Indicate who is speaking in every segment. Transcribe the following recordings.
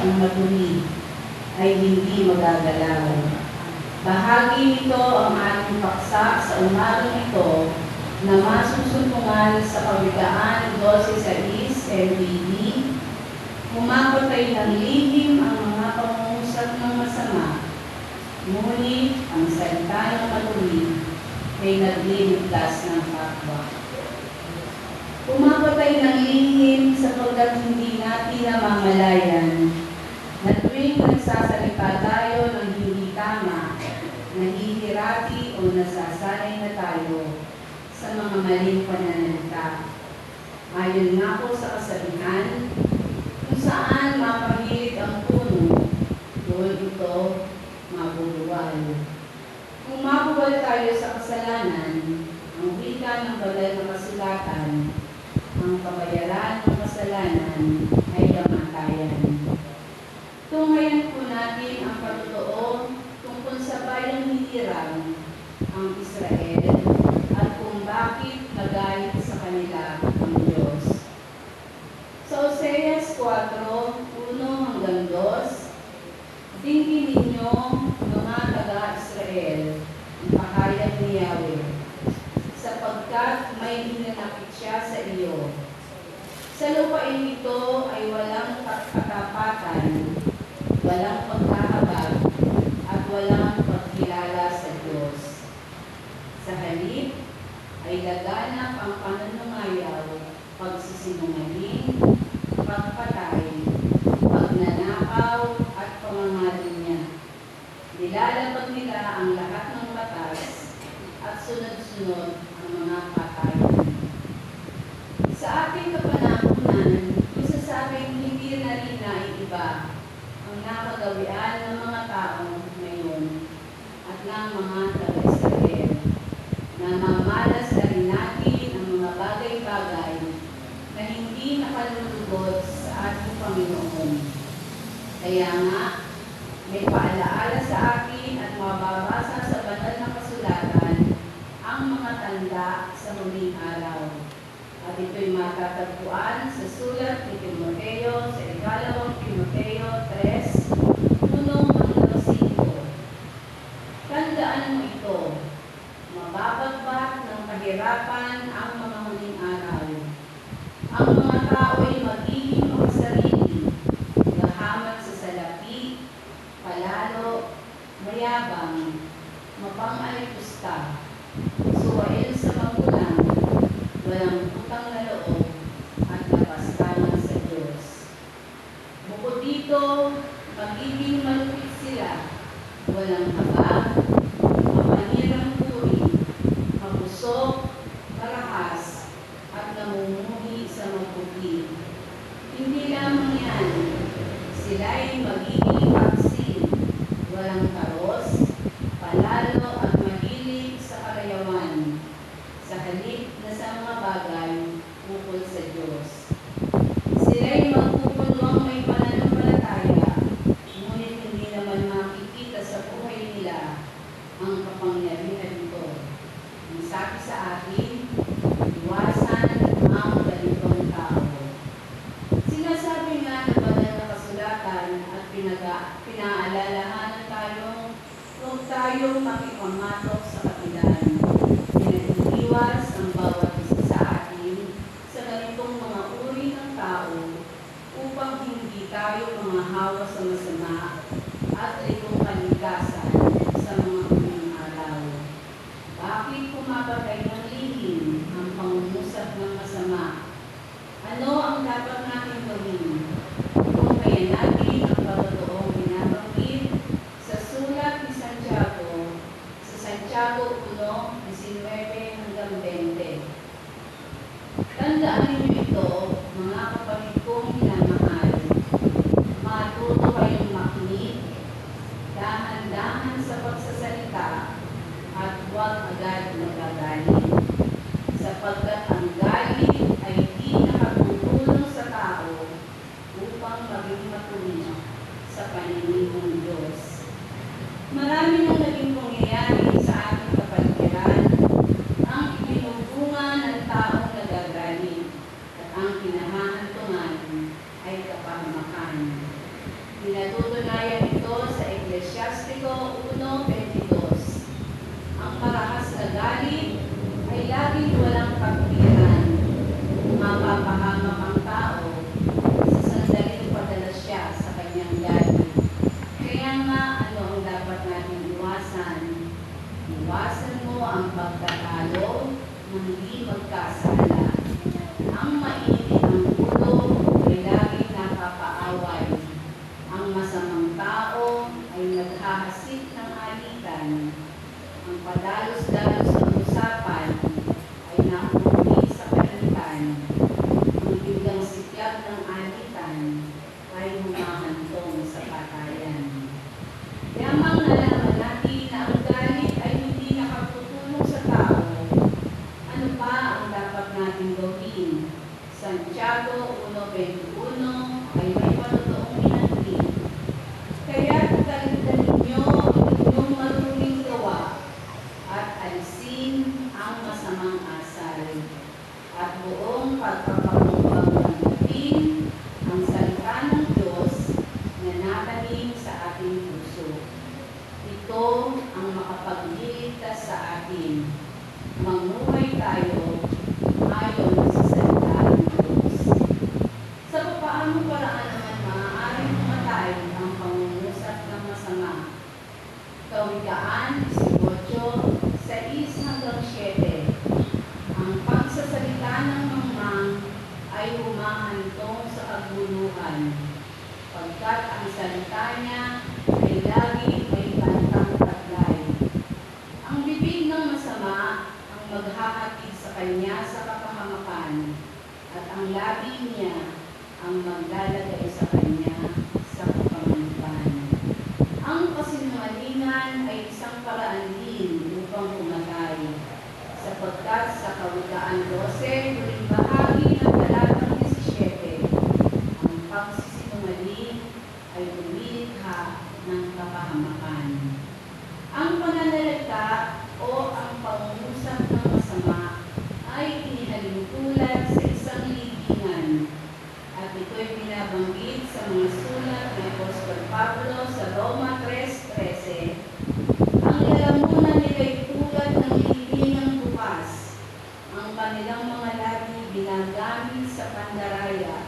Speaker 1: ang matuwid ay hindi magagalaw. Bahagi nito ang ating paksa sa umagang ito na masusuntungan sa Kawikaan 12:6 NBD. Pumapatay ng lihim ang mga pangungusap ng masama, ngunit ang salita ng matuwid ay nagliligtas ng kapwa. Pumapatay ng lihim sapagkat hindi natin namamalayan na tuwing nagsasalita tayo ng hindi tama, nahihirati o nasasanay na tayo sa mga maling pananalita. Ayon nga po sa kasabihan, kung saan mapahilig ang puno, doon ito mabubuwal. Kung mabuwal tayo sa kasalanan, ang wika ng banal na kasulatan, ang kabayaran ng kasalanan ay kamatayan. Tunghayan po natin ang patotoo tungkol sa bayang hinirang ang Israel at kung bakit nagalit sa kanila ang Diyos. Sa Oseas 4:1-2, Tingin ninyo, mga taga-Israel, ang pahayag ni Yahweh, sapagkat may hinanakit siya sa iyo. Sa lupain ito ay walang katapatan, walang pagkahabag, at walang pagkilala sa Diyos. Sa halip ay laganap ang panunungayaw, pagsisinungaling, pagpatay, pagnanakaw, at pangangalinya. Nilalabag nila ang lahat ng batas at sunod-sunod ang mga patayon. Sa ating kapanahunan, masasabing hindi na rin naiiba ang nakagawian ng mga taong ngayon at ng mga taga-Israel. Namamalas na rin natin ang mga bagay-bagay na hindi nakalulugod sa ating Panginoon. Kaya nga, may paalaala sa akin at mababasa sa banal na kasulatan ang mga tanda sa huling araw. At ito'y matatagpuan sa sulat ni Timoteo sa ikalawang Timoteo 3:1-5. Tandaan mo ito, mababagbat ng kahirapan ang mga huling araw. Ang mga tao ay magiging makasarili, gahaman sa salapi, palalo, mayabang, mapang-alipusta, suwail sa magulang, walang utang na loob, at napastangan sa Diyos. Bukod dito, magiging malupit sila, walang habag, mapanirang puri, mabusog, marahas, at namumuhi sa mabuti. Hindi lamang yan, sila'y magiging paksin, walang karos, palalo at mahilig sa karayawan, sa halip na sa mga bagay ukol sa Diyos. Sila'y magpupulwang may pananampalataya, ngunit hindi naman makikita sa buhay nila ang kapangyarihan nito. Ang sabi sa akin, iwasan ang ganitong tao. Sinasabi nga ng banal na kasulatan at pinaalalahanan tayong huwag tayong makipamatok sa kapilan. Pinag-iwas ang bawat isa sa atin sa ganitong mga uri ng tao upang hindi tayo mahahawa sa masama at itong kaligtasan sa mga huling araw. Bakit pumapatay ng lihim ang pangungusap ng masama? Ano ang dapat natin gawin? Kung kaya natin ang pagkatoong binabanggit sa sulat ni Santiago, sa Santiago 1:19-20. Tandaan ninyo ito, mga kapatid kong minamahal. Matuto kayong makinig, dahan-dahan sa pagsasalita, at huwag agad magagalit. Sapagkat ang galit ay di nakatutulong sa tao upang maging matuwid sa paningin ng Diyos. Marami nang naging pangyayari sa ating kapaligiran ang ibinubunga ng taong nagagalit at ang kinahahantungan ay kapahamakan. Eklesiastiko 1:22. Ang marahas na galit ay laging walang kapiliran. Mapapahamak ang tao sa sandaling padala siya sa kanyang galit. Kaya nga, ano ang dapat natin iwasan? Iwasan mo ang pagtatalo ng di magkasala. Ang mainit ang ulo ay laging nakapaaway. Ang masamang tao ay naghahasik ng alitan. Ang padalos-dalos ng usapan ay nauuwi sa kainitan. Ang biglang sikyag ng alitan ay humahantong sa patayan. Yamang nalaman natin na ang galit ay hindi nakatutulong sa tao. Ano pa ang dapat natin gawin? Santiago 1:21 ay may patutuong minagpig. Kaya talitan ninyo ang inyong maruming gawa at alisin ang masamang asal. At buong pagpapakumbang tanggapin ang salita ng Diyos na natanim sa ating puso. Ito ang makapagligtas sa atin. Mamuhay tayo ayon sa salita ng Diyos. Sa papaanong paraan naman maaaring pumatay ang pangungusap ng masama? Kawikaan 18:6-7. Ang pagsasalita ng mangmang ay humahantong sa kaguluhan, pagkat ang salita niya ay lagi may bantang taglay. Ang bibig ng masama ang maghahatid sa kanya sa kapahamakan, at ang labi niya ang maglalagay sa kanya sa kapamanukan. Ang kasinungalingan ay isang paraan din upang pumatay, sapagkat sa Kawikaan 12, huling bahagi ng talatang 17, ang pagsisinungaling ay lumilikha ng kapahamakan. Ang pananalita o ang pangungusap ng masama ay inihalintulad sa isang libingan, at ito'y binabanggit sa mga sulat ni Apostol Pablo sa Roma 3:13. Ang lalamunan nila'y tulad ng libingang bukas. Ang kanilang mga labi binagamit sa pandaraya.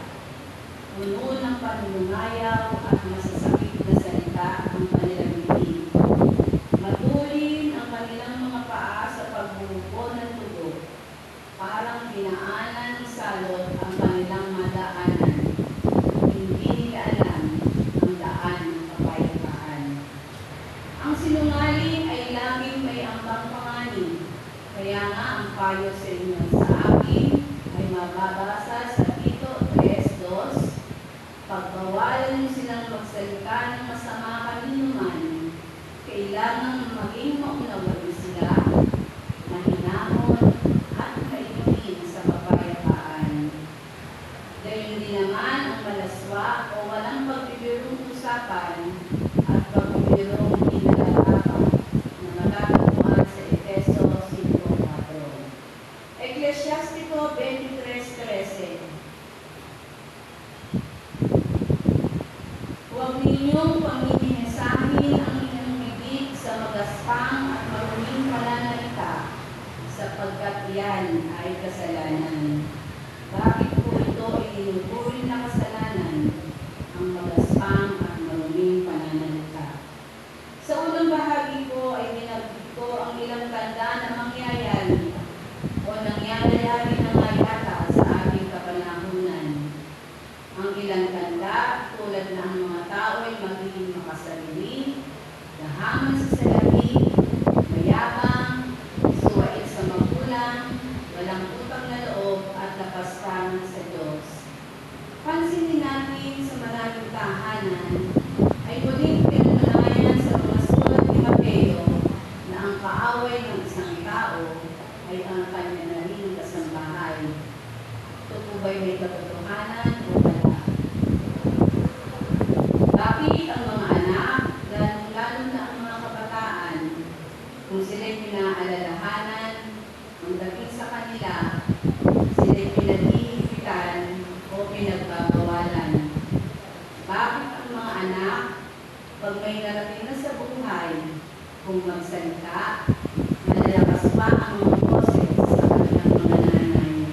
Speaker 1: Puno ng panunungayaw at masasakit na salita ang kanilang bibig. Matulin ang kanilang mga paa sa pagbubuo ng tugo. Parang pinaanan ng salot ang kanilang madaanan. Hindi nila alam ang daan ng kapayapaan. Ang sinungaling ay laging may ambang panganib. Kaya nga ang payo sa inyo sa akin ay mababasa sa Tito 3:2. Pagbawalan niyo silang magsalita ng masama kaninuman, kailangan maging maunawain sila, mahinahon at maibigin sa kapayapaan. Gayun din naman ang malaswa o walang pagbibirong usapan at pagbibirong inalarapan na magkakabuhan sa Efeso 5:4. Eklesiastiko 23:13. Huwag ninyong pamimisahin ang inyong bibig sa magaspang at maruming pananalita, sapagkat yan ay kasalanan. Bakit po ito ay tinuturing na kasalanan, ang magaspang at maruming pananalita? Sa unang bahagi ko ay binanggit ko ang ilang tanda na mangyayari o nangyayari na nga yata sa ating kapanahunan. Ang ilang tanda, tulad na ang mga tao ay magiging makasarili, gahaman sa salapi, mayabang, suwait sa magulang, walang utang na loob at lapastangan sa Diyos. Pansinin natin sa maraming tahanan ay muling pinatunayan sa mga sulat ni Mateo na ang kaaway ng isang tao ay ang kanya na rin kasambahay. Ito po ba'y may katotohanan o wala? Bakit ang mga anak, lalo na ang mga kabataan, kung sila'y pinaalalahanan, ang dating sa kanila, sila'y pinag-iipitan o pinagbabawalan? Bakit ang mga anak, Pag may narating na sa buhay, kung magsalita, malalakas pa ang mga boses sa kanilang mga nanay.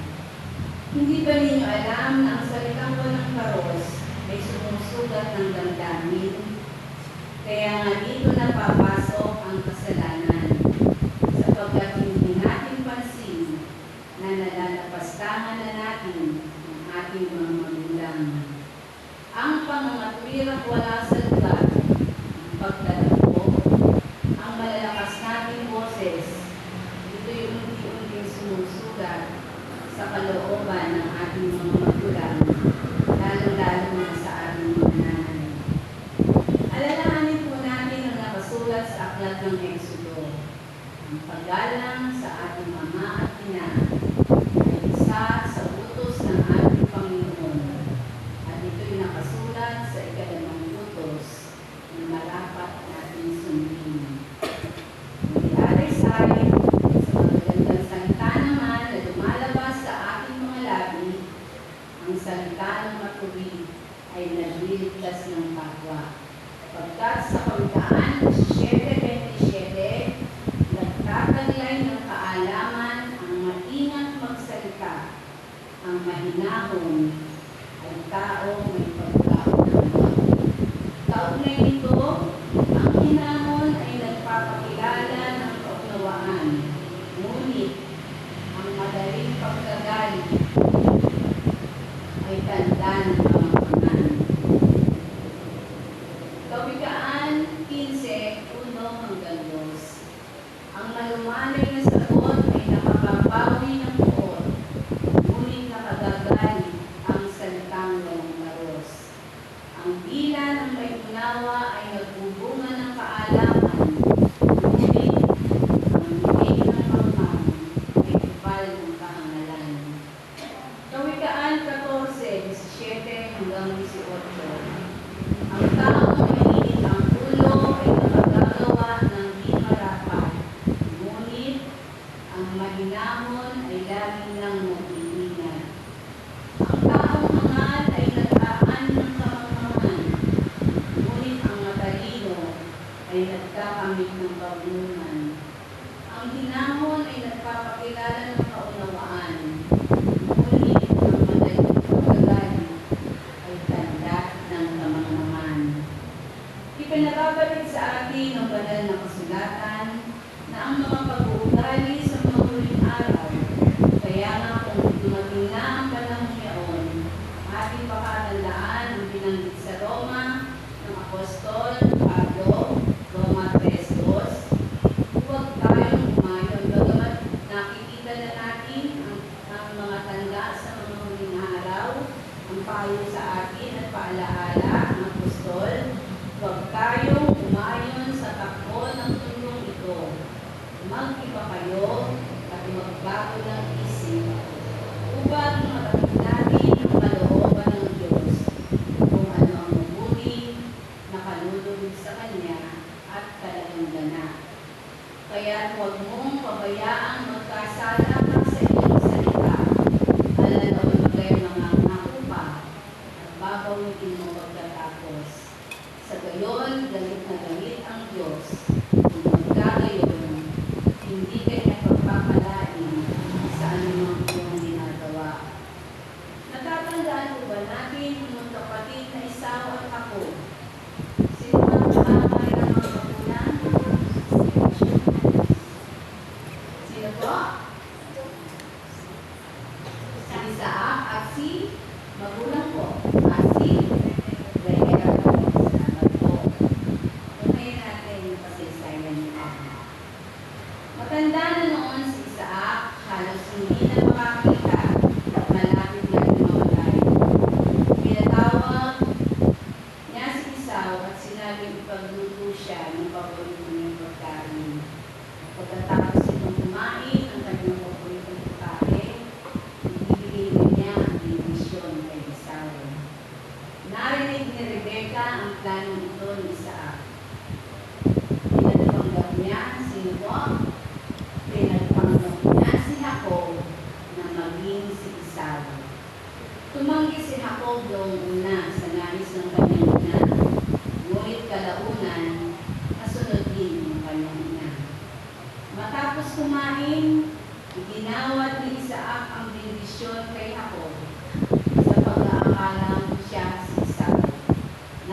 Speaker 1: Hindi ba ninyo alam na ang salitang walang paros ay sumusugat ng damdamin? Kaya nga dito napapasok ang kasalanan, sapagkat hindi natin pansin na nalalapastangan na natin ang ating mga magulang. Ang pangangatwirang wala sa lugar, ang pagdadako, ang malalakas nating boses, ito'y unti-unting sumusugat sa kalooban ng ating mga magulang, lalo-lalo na sa ating mga nanay. Alalahanin po natin ang nakasulat sa aklat ng Exodo. Ang paggalang sa ating ama at ina ay isa sa utos ng ating Panginoon. At ito'y nakasulat sa ika-2 utos na marapat natin sundin. Nangyari sa magagandang salita naman na lumalabas sa ating mga labi, ang salita ng matuwid ay nagliligtas ng kapwa. Pagkat sa Kawikaan 7:27, nagtataglay ng kaalaman ang maingat magsalita, ang mahinahon ay tao may pagkaunawa. Kaugnay nito, ang hinahon ay nagpapakilala ng kaunawaan, ngunit ang madaling pagkagalit ay tanda ng kamangkaman. Kawikaan 15:1-2. Ang malumanay na sagot ay nakababawi ng puot, ngunit nakagagalit ang salitang walang paros. Ang dila ng may unawa ay nagbubunga ng kaalaman, ngunit ang bibig ng pangmam ay kupal ng kahangalan. Kawikaan 14:17-18. Ang taong mainit ang ulo ay nakagagawa ng di marapat, ngunit ang mahinahon ay laging lang mag-iingat. Ang taong hangal ay nag-aan ng kamangmangan, ngunit ang matalino ay nagkakamit ng kabulungan. Ang hinahon ay nagpapakilala ng kaunawaan, ngunit ang madaling pagkagalit ay tanda ng kamangmangan. Ipinababalik sa atin ng banal na kasulatan na ang mga pag-uugali sa mga huling araw, kaya nga kung dumating na ang panahon yaon, ating pakatandaan ang binanggit sa Roma ng Apostol Pablo, Roma 3:2. Huwag tayong umayon, bagamat nakikita na natin ang mga tanda sa mga huling araw, ang payo sa atin at paalaala ng Apostol. Huwag tayong umayon sa takbo ng tulong ito. Mag-iba kayo at magbago ng isip upang makapit natin ang kalooban ng Diyos kung ano ang mabuti, nakalulubog sa Kanya at talagang ganap. Kaya huwag mong pabayaang magkasala ka sa iyong salita. Alalaw magay mga nakupa at babawitin mo pagkatapos. Sa gayon, galit na galit ang Diyos. Kung magkagayon, hindi kanya pagpapalain sa anumang iyong ginagawa. Natatandaan po ba natin yung kapatid na Esau at Jacob? Sino ang kahamay ng mga magulang? Sino po? Si Isaac at si magulang po. Si Rebecca. Salamat po. Tumayin natin yung kasaysayan nila. Matanda na noon si Isaac, halos hindi na makakita at malapit na lumamatay. Pinatawag niya si Esau at sinabing ipagluto siya ng paborito niyang pagkain. Pagkatapos itong kumain ang kanyang paboritong pagkain, ibibigay niya ang dinisyon kay Esau. Narinig ni Rebecca ang planong ito ni Isaac. Pinagpanggap niya, sino po? Pinagpanggap niya si Jacob na maging si Esau. Tumanggi si Jacob noong una sa nais ng kanyang ina, ngunit kalauna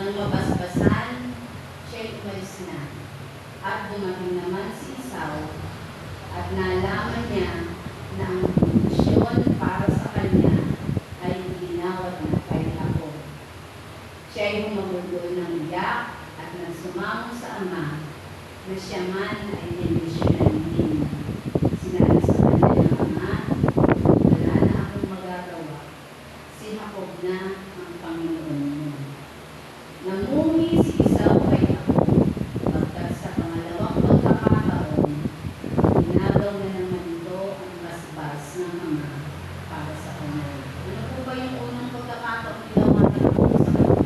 Speaker 1: Nang mabasbasan, siya'y umalis na. At dumating naman si Esau at nalaman niya na ang kondisyon para sa kanya ay ginawat na kay Jacob. Siya'y humagulgol ng iyak at nagsumamo sa ama na siya man ay nindisyonan din. Sinabi sa kanya ng ama, wala na akong magagawa. Si Jacob na ang Panginoon mo. Namuhi si Esau kay Jacob, pagkat sa pangalawang pagkakataon, ginagaw na naman ito ang basbas ng ama para sa kanya. Ano po ba yung unang pagkakataon ginawa ni Jacob sa kanya?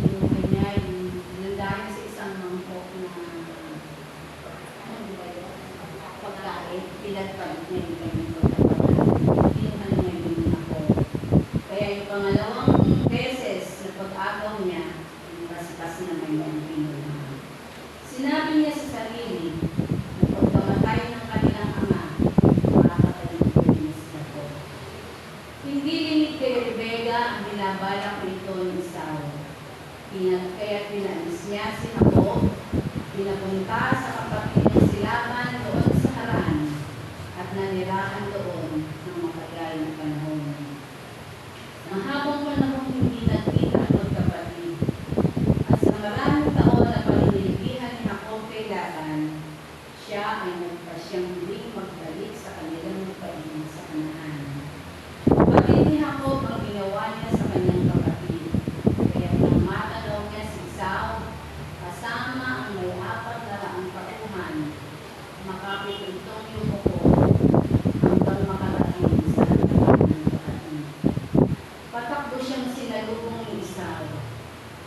Speaker 1: Yung kanya, nilandahan sa isang mangkok na pagkain, pinagpalit niya yung kanyang pagkakataon. Kinuha niya yung ako. Kaya yung pangalawang beses na pag-agaw niya, yung basbas naman niya ang kinuha. Sinabi niya sa sarili na pagkamatay ng kanilang ama, makakatayin ko rin sa ko. Hindi limit kay Rebecca ang binabalak nito ni Esau. Kaya pinalis niya si Jacob, pinapunta sa kapatid ng si Laban doon sa Haran, at nanirahan doon ng matagal na panahon. Ang habang panahon hindi nagkita ang magkapatid, at sa maraming taon na paninilihan ni Jacob kay Laban, siya ay nagpasyang muling magbalik sa kanilang lupain sa Kanaan. Kapatid ni Jacob ang ginawa niya sa kanyang kapatid, kaya nang matanaw niya si Esau, kasama ang may 400 patuhan, makapit itong yumuko hanggang makarating sa harapan ng kapatid. Patakbo siyang sinalubong ni Esau,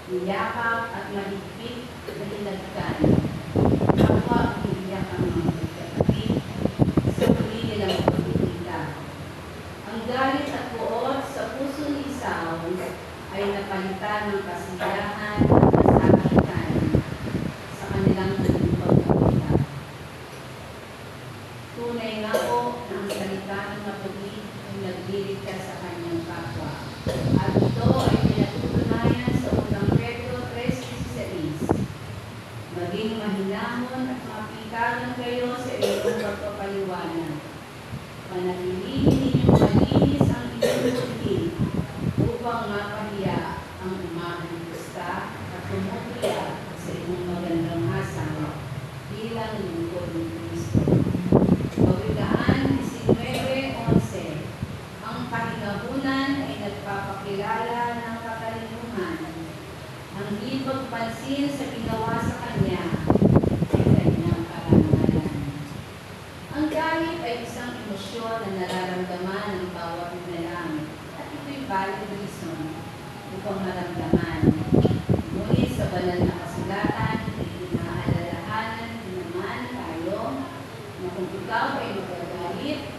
Speaker 1: niyakap at mahigpit na hinagkan. Kapwa ang iiyak ang mga kapatid sa huli nilang pagkikita. Ang galit at puot sa puso ni Esau ay napalitan ng kasiyahan at kasakitan sa kanilang naging pagkakita. Tunay nga po na ang salita ng matuwid ay nagliligtas sa kanyang kapwa. At ito ay pinatutunayan sa unang Pedro 3:16. Maging mahinahon at mapitagan kayo sa inyong pagpapaliwanag. Panatilihin ninyong malinis ang inyong buti upang mapahiya ang umahaligusta at tumutuya sa inyong magandang asal bilang lingkod ni Kristo. Kawikaan 19:11. Ang kahinahunan ay nagpapakilala ng katalinuhan. Ang di pagpansin sa ginawa sa kanya ay kanyang karangalan. Ang galit ay isang emosyon na nararamdaman ng bawat nilalang at ito'y valid reason upang maramdaman. Ngunit sa banal na kasulatan, ay inaalalahanan din naman tayo na kung ikaw ay magagalit,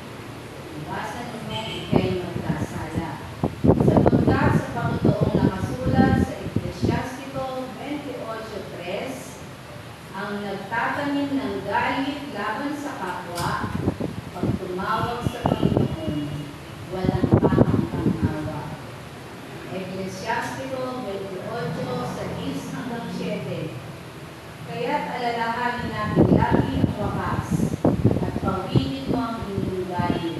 Speaker 1: iwasan mo ikay magkasala. Sapagkat sa pangtoong nakasulat sa Ecclesiastico 28:3, ang nagtatanim ng galit laban sa kapwa, pag tumawag sa Panginoon, walang pangangkang-awa. Ecclesiastico 28:6-7. Kaya't alalahanin natin lagi ang wakas at pawinin mo ang inyong galit.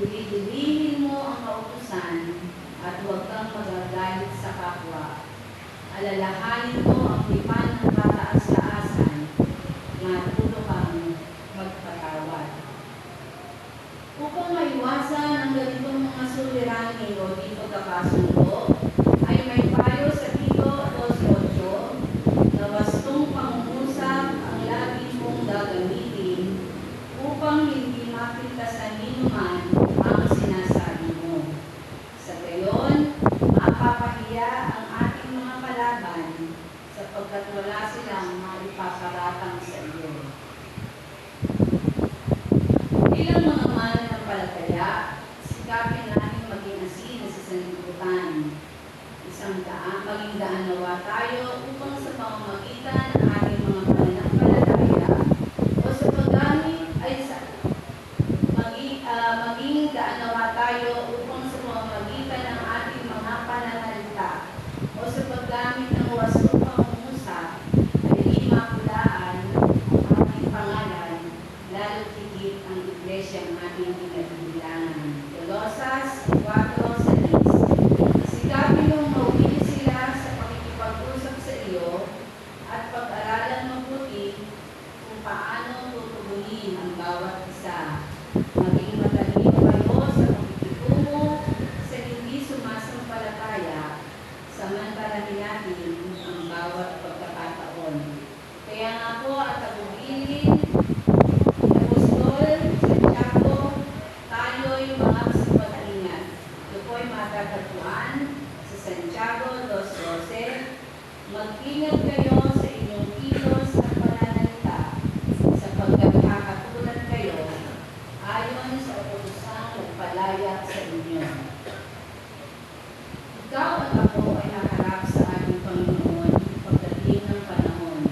Speaker 1: Dili-dilihin mo ang kautusan at huwag kang magagalit sa kapwa. Alalahanin mo ang lipan ng kataas-taasan, matuto kang magpatawad. Upang maiwasan ang ganitong mga suliranin o di pagkakasundo, ay may payo sa Tito 2:8 na wastong pangungusap ang lagi mong gagamitin upang hindi mapintasan ninuman ang sinasabi mo. Sa gayon, mapapahiya ang ating mga kalaban sapagkat wala silang maipaparatang sa iyo. Bilang mga mananampalataya, sikapin natin maging asin sa sanlibutan. Maging daan nawa tayo upang sa pamamagitan ng ating mga pananampalataya o sa paggamit ay maging daan nawa tayo upang sa pamamagitan ng ating mga pananalita sasamantalahin natin ang bawat pagkakataon. Kaya nga po at tagubilin, Apostol, Santiago, tayo'y mga mag-ingat. Ito po'y matatagpuan sa Santiago 2:12. Mag-ingat kayo sa inyong kilos at pananalita, sapagkat kakatulad kayo ayon sa utusang nagpalaya sa inyo. Ikaw at ako ay naharap sa ating Panginoon pagdating ng panahon,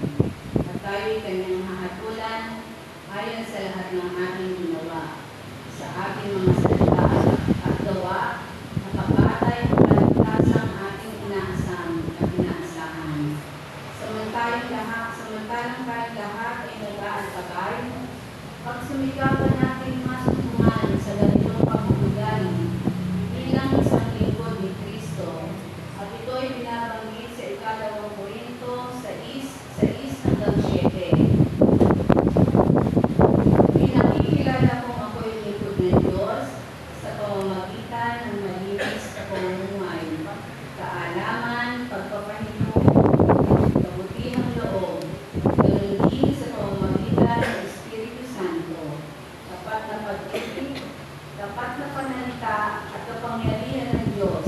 Speaker 1: at tayo'y kanyang hahatulan ayon sa lahat ng ating ginawa, sa ating mga salita at gawa, nakabatay ang kaligtasang ating inaasam at inaasahan. Samantalang tayong lahat ay nag-aalpagay, pag sumikapan natin masutungan sa ganitong pag-uugali bilang isang lingkod ni Kristo, at ito'y binabanggit sa 2 Korinto 6:6-7. Pinakikilala kong ako'y lingkod ng Diyos sa pamamagitan ng malinis na pamumuhay, kaalaman, pagpapahinto, kabutihang loob, ganoon din sa pamamagitan ng Espiritu Santo, tapat na pag-ibig, tapat na pananalita at kapangyarihan ng Diyos,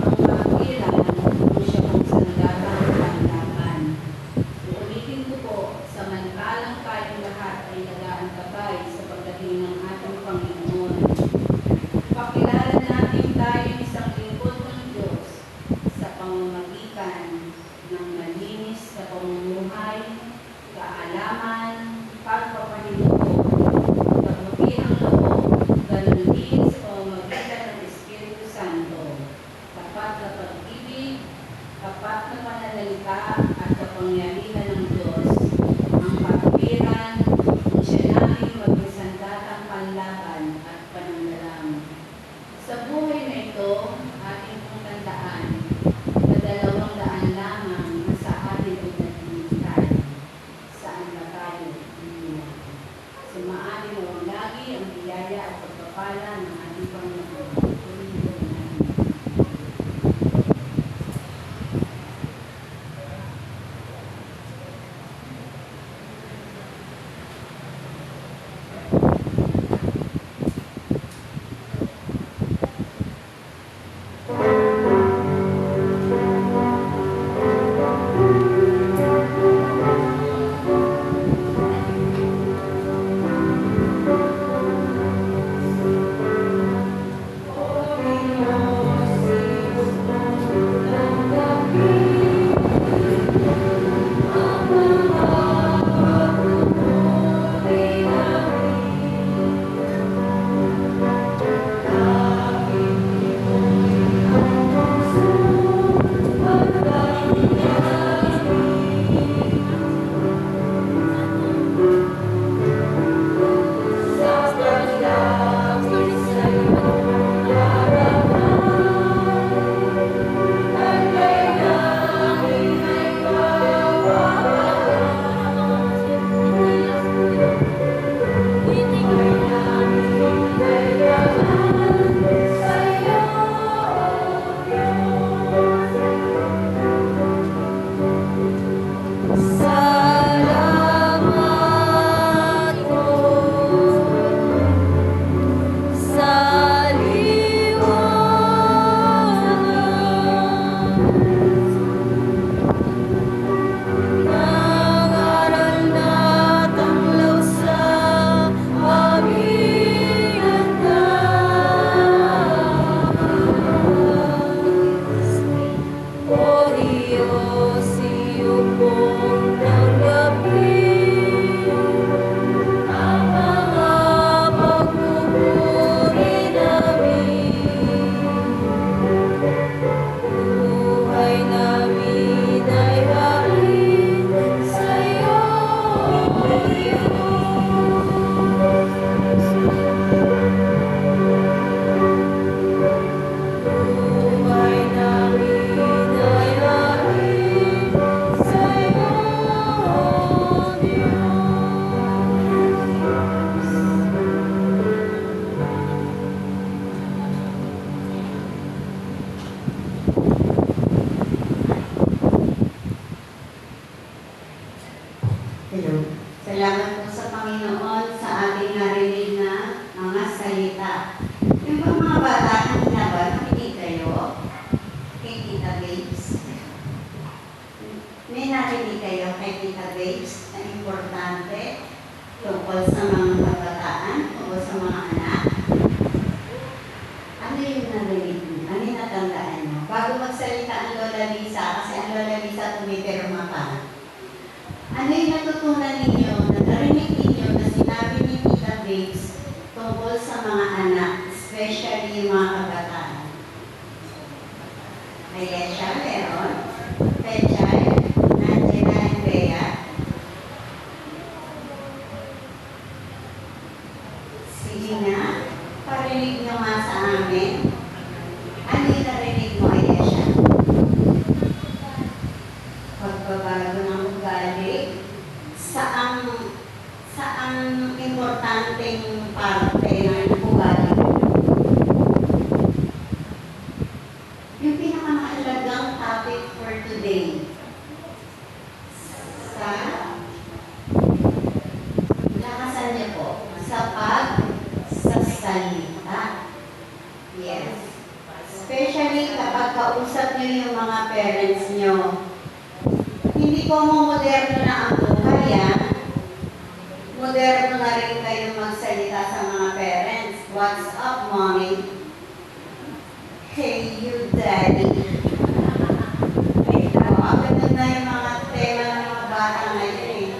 Speaker 1: ang kapilan ng siya kong sandatang panlaban. Uulitin ko po, samantalang tayong lahat ay nag-aantapay sa pagdating ng ating Panginoon. Pakilala natin tayo isang lingkod ng Diyos sa pamamagitan ng malinis na pamumuhay, kaalaman, pagpapahinto, kabutihang loob, ganoon din sa pamamagitan ng Espiritu Santo, tapat na pag-ibig, tapat na pananalita at kapangyarihan ng Diyos, ang katwiran kung siya namin magsandatang panlaban at pananalangin. Sa buhay na ito, ating pong tandaan na 200 lamang ang sa atin ay nagbibigay. Saan ba tayo? Hindi na. Sumaali mo lagi ang biyaya at pagpapala ng ating Panginoon. Purihin natin.
Speaker 2: Buhay namin ay hain sa'yo. nakarinig kayo kay Tita Babes na importante tungkol sa mga kabataan, tungkol sa mga anak? Ano yung narinig niyo? Ano yung natandaan niyo? Bago magsalita ang Lola Lisa, kasi ang Lola Lisa tumipirma pa. Ano yung natutunan ninyo, na narinig ninyo na sinabi ni Tita Babes tungkol sa mga anak, especially yung mga kabataan? Ayan siya, meron. Pechay, Angela, and Bea. Sige nga, parinig nyo nga sa amin. Ano yung narinig mo, Ayesha? Pagbabago ng ugali. Saang importanteng parte ng ugali? Yung pinakamahalagang topic for today. Lakasan niyo po. Sa pagsasalita. Yes. Especially kapag kausap niyo yung mga parents niyo. Hindi po moderno na ang buhay, moderno na rin kayo magsalita sa mga parents. What's up, mommy? Hey, you daddy. Agad na yung mga tema ng mga bata ngayon eh.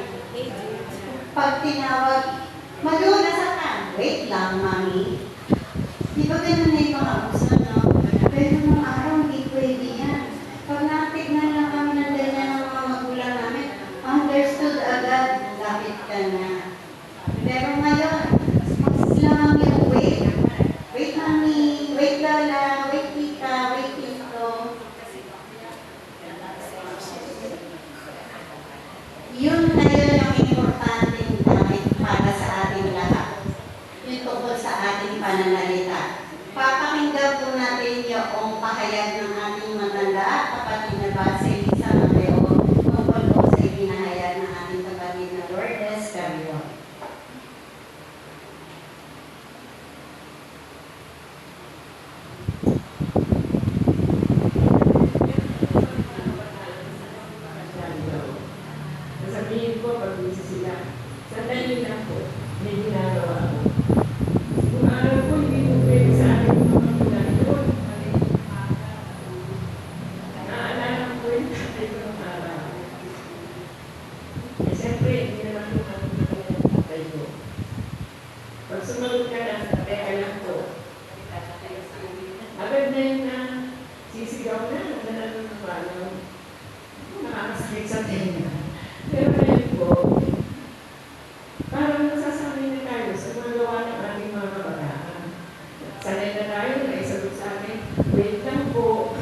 Speaker 2: Pag tinawag, Maluna sa ka. Wait lang, mami. Di ba ganun na yung mga uso, no? Pero nung araw, hindi pwede yan. Pag natignan lang kami ng ganyan ng mga magulang namin, understood agad, lapit ka na. Pero ngayon, magsilang yung wait. Wait, mami. Wait, lola. Wait, tita. Wait, tito. Yun na yun yung importanteng damit para sa ating lahat. Yung tungkol sa ating pananalita. Papakinggan po natin yung pahayag ng ating matanda, kapatid na Base Lisa Mateo, tungkol po sa ipinahayag ng ating kapatid na Lourdes Carrion.
Speaker 3: Sabihin ko, pag-isa sila, sandali lang po, may ginagawa ako. Kung araw ko, hindi po pwede sa akin yung mga ginagawa. Naaalala ko yung tatay ko ng araw. Eh, siyempre, hindi naman po kami ng tatay ko. Pag sumagot ka na, teka lang po. Agad na yun na sisigaw na, nananong nakakasakit sa tenga. Pero ngayon po, parang nasasanay na tayo sa mga gawa ng ating mga kabataan. Sanay na tayo na isagot sa atin, wait lang po.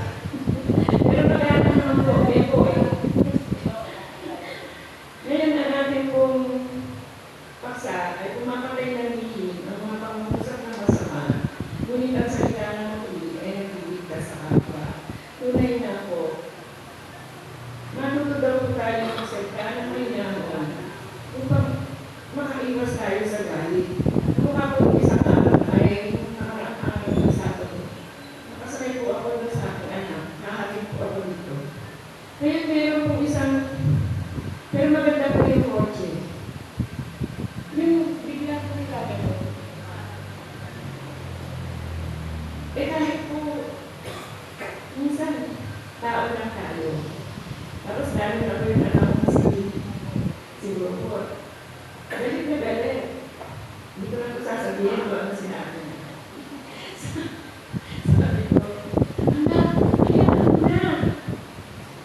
Speaker 3: Pero kaya naman po, eh po eh. Ngayon na natin pong paksa ay pumapatay ng lihim ang mga pangungusap ng masama. Ngunit ang salita ng muli ay nagbiligtas sa kapwa. Tunay na po, matuto daw po tayo ng salita ng may naman upang makaiwas tayo sa galit. Kung ako isang araw ay nakaraang na sa akin, nakasakay po ako na sa akin anak, nakahatid po ako dito. Ngayon meron pong pero maganda po yung kotse. Yung bigla po yung kagano. Eh kahit po, minsan, tao lang tayo. Tapos dahil na po yung anak ko si Robot. Galit na galit. Hindi ko na po sasabihin kung ano sinabi niya. Sabi ko, anak, ayan,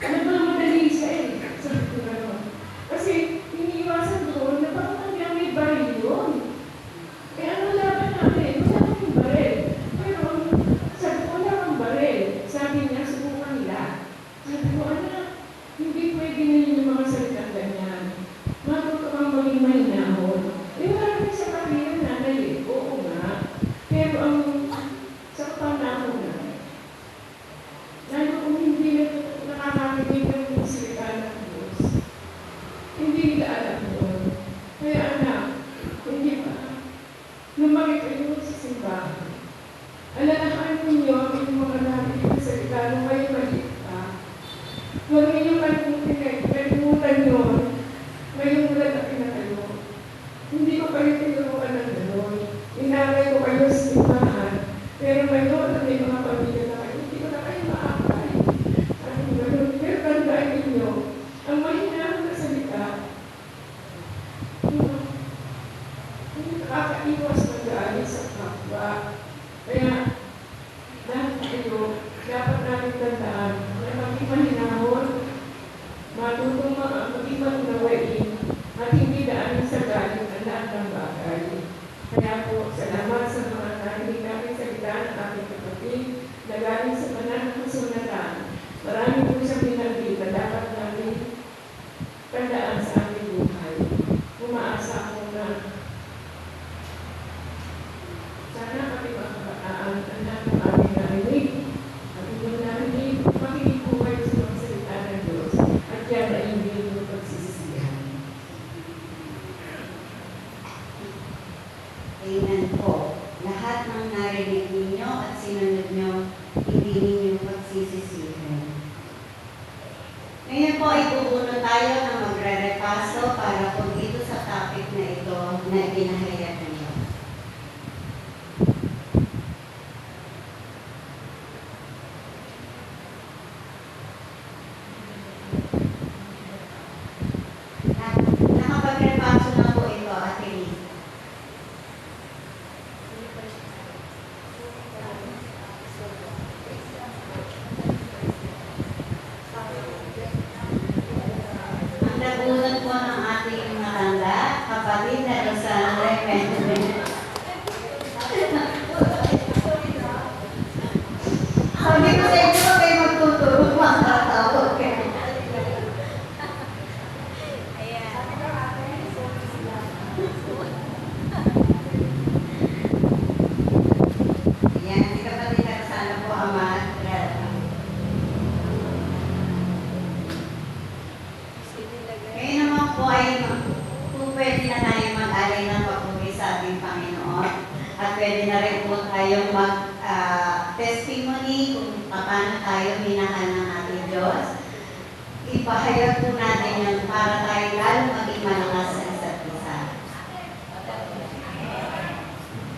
Speaker 3: nagmamadali siya eh. Sabi ko gano'n. Kasi iniiwasan doon na baka hanggang may baril yun. Eh ano laban natin? Wala kaming baril. Pero sabi ko, wala kang baril. Sabi niya, subukan nila. Sabi ko, anak, hindi pwede na yun yung mga salitang ganyan. Matuto kang maging mahinahon. Eh, wala rin sa kapila nanay eh. Oo nga. Pero ang sa panahon na, lalo kung hindi nakakakinig yung salita ng Diyos, hindi nila alam yun. Kaya anak, hindi pa, lumaki kayo sa simbahan. Alalahaan ninyo ang inyong mga namin sa salita nung kayo maliit pa. Huwag ninyong kalimutan kaya hindi mo pagsisisihan.
Speaker 2: Amen po. Lahat ng narinig ninyo at sinunod nyo, hindi ninyo pagsisisihan. Ngayon po ay pupuno tayo ng magre-repaso para po dito sa topic na ito na ibinahayag ninyo. Nakapag-repaso na po ito, Ate Liz. Ang nabunod po ng ating matanda, kapatid na Rosana Remedio. Sabi ko sa inyo, huwag kayo magtuturo, makakatawag kayo. Ayan, si kapatid na Rosana po ang Ngayon naman po ay kung pwede na tayo mag-alay ng papuri sa ating Panginoon at pwede na rin po tayong mag-testimony kung paano tayo minahal ng ating Diyos. Ipahayag po natin yan para tayo lalo maging malakas sa